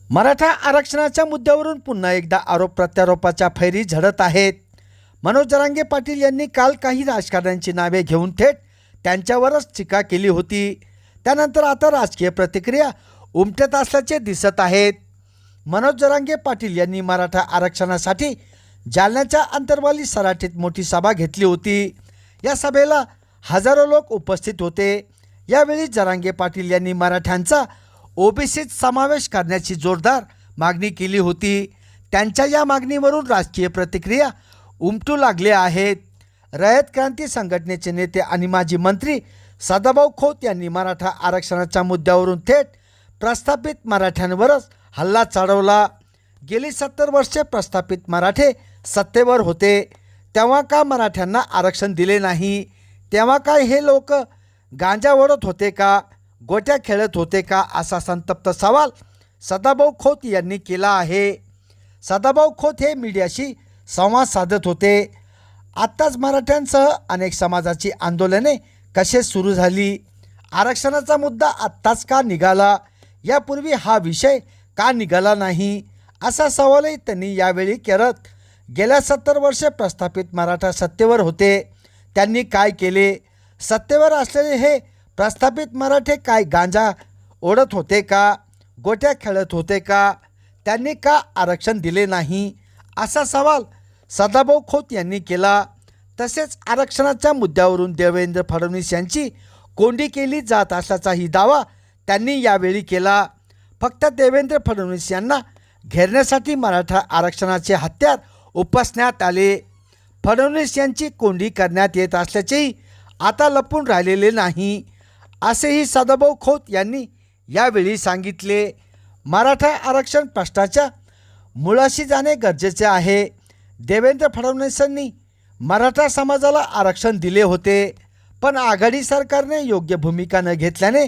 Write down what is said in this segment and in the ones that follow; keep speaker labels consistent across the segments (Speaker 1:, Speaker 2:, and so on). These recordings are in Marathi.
Speaker 1: मराठा आरक्षणाच्या मुद्द्यावरून पुन्हा एकदा आरोप प्रत्यारोपाच्या फैरी झडत आहेत। मनोज जरांगे पाटील यांनी काल काही राजकारण्यांची नावे घेऊन थेट त्यांच्यावरच टीका केली होती। त्यानंतर आता राजकीय प्रतिक्रिया उमटत असल्याचे दिसत आहेत। मनोज जरांगे पाटील यांनी मराठा आरक्षणासाठी जालन्याच्या अंतरवाली सराटीत मोठी सभा घेतली होती। या सभेला हजारो लोक उपस्थित होते। यावेळी जरांगे पाटील यांनी मराठ्यांचा ओबीसीत समावेश करण्याची जोरदार मागणी केली होती। त्यांच्या या मागणीवरून राजकीय प्रतिक्रिया उमटू लागले आहेत। रयत क्रांती संघटनेचे नेते आणि माजी मंत्री सदाभाऊ खोत यांनी मराठा आरक्षणाच्या मुद्द्यावरून थेट प्रस्थापित मराठ्यांवरच हल्ला चढवला। गेली 70 वर्षे प्रस्थापित मराठे सत्तेवर होते, तेव्हा का मराठ्यांना आरक्षण दिले नाही? तेव्हा काय हे लोक गांजा ओढत होते का, गोट्या खेळत होते का, असा संतप्त सवाल सदाभाऊ खोत यांनी केला आहे। सदाभाऊ खोत हे मीडियाशी संवाद साधत होते। आत्ताच मराठ्यांसह अनेक समाजाची आंदोलने कसे सुरू झाली? आरक्षणाचा मुद्दा आत्ताच का निघाला? यापूर्वी हा विषय का निघाला नाही? असा सवालही त्यांनी यावेळी करत गेल्या 70 वर्षे प्रस्थापित मराठा सत्तेवर होते, त्यांनी काय केले? सत्तेवर असलेले हे प्रस्थापित मराठे काय गांजा ओढत होते का, गोट्या खेळत होते का? त्यांनी का आरक्षण दिले नाही? असा सवाल सदाभाऊ खोत यांनी केला। तसेच आरक्षणाच्या मुद्द्यावरून देवेंद्र फडणवीस यांची कोंडी केली जात असल्याचाही दावा त्यांनी यावेळी केला। फक्त देवेंद्र फडणवीस यांना घेरण्यासाठी मराठा आरक्षणाचे हत्यार उपसण्यात आले। फडणवीस यांची कोंडी करण्यात येत असल्याचेही आता लपून राहिलेले नाही, असेही सदाभाऊ खोत यांनी यावेळी सांगितले। मराठा आरक्षण प्रश्नाच्या मुळाशी जाणे गरजेचे आहे। देवेंद्र फडणवीसांनी मराठा समाजाला आरक्षण दिले होते, पण आघाडी सरकारने योग्य भूमिका न घेतल्याने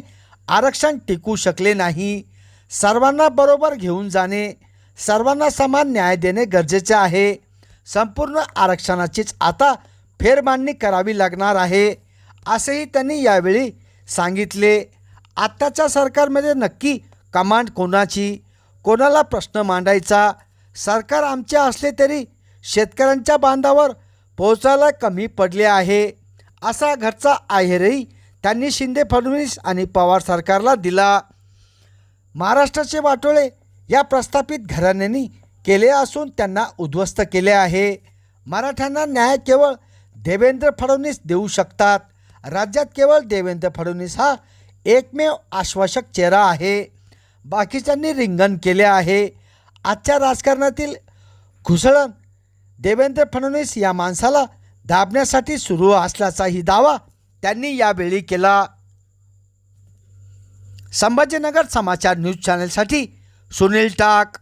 Speaker 1: आरक्षण टिकू शकले नाही। सर्वांना बरोबर घेऊन जाणे, सर्वांना समान न्याय देणे गरजेचे आहे। संपूर्ण आरक्षणाचीच आता फेरमांडणी करावी लागणार आहे, असेही त्यांनी यावेळी सांगितले। आत्ताच्या सरकारमध्ये नक्की कमांड कोणाची? कोणाला प्रश्न मांडायचा? सरकार आमचे असले तरी शेतकऱ्यांच्या बांधावर पोहोचायला कमी पडले आहे, असा घरचा आहेरही त्यांनी शिंदे फडणवीस आणि पवार सरकारला दिला। महाराष्ट्राचे वाटोळे या प्रस्थापित घराण्यांनी केले असून त्यांना उद्ध्वस्त केले आहे। मराठ्यांना न्याय केवळ देवेंद्र फडणवीस देऊ शकतात। राज्यात केवळ देवेंद्र फडणवीस हा एकमेव आश्वासक चेहरा आहे, बाकीच्यांनी रिंगण केले आहे। आजच्या राजकारणातील घुसळण देवेंद्र फडणवीस या माणसाला दाबण्यासाठी सुरू असल्याचाही दावा त्यांनी यावेळी केला। संभाजीनगर समाचार न्यूज चॅनलसाठी सुनील टाक।